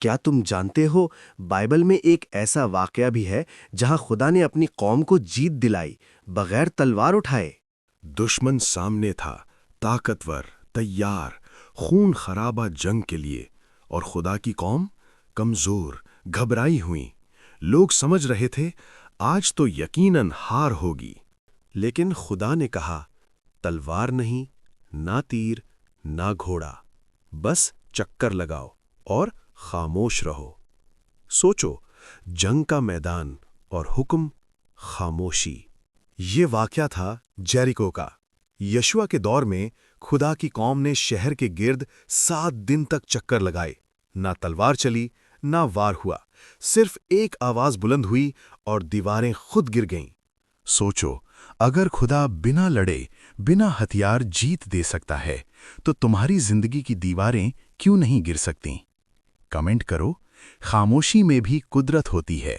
کیا تم جانتے ہو بائبل میں ایک ایسا واقعہ بھی ہے جہاں خدا نے اپنی قوم کو جیت دلائی بغیر تلوار اٹھائے؟ دشمن سامنے تھا، طاقتور، تیار، خون خرابہ جنگ کے لیے، اور خدا کی قوم کمزور، گھبرائی ہوئی۔ لوگ سمجھ رہے تھے آج تو یقیناً ہار ہوگی۔ لیکن خدا نے کہا، تلوار نہیں، نہ تیر، نہ گھوڑا، بس چکر لگاؤ اور خاموش رہو۔ سوچو، جنگ کا میدان اور حکم خاموشی۔ یہ واقعہ تھا جیریکو کا۔ یشوع کے دور میں خدا کی قوم نے شہر کے گرد 7 دن تک چکر لگائے۔ نہ تلوار چلی، نہ وار ہوا، صرف ایک آواز بلند ہوئی اور دیواریں خود گر گئیں۔ سوچو، اگر خدا بنا لڑے، بنا ہتھیار جیت دے سکتا ہے، تو تمہاری زندگی کی دیواریں کیوں نہیں گر سکتیں؟ کمنٹ کرو، خاموشی میں بھی قدرت ہوتی ہے۔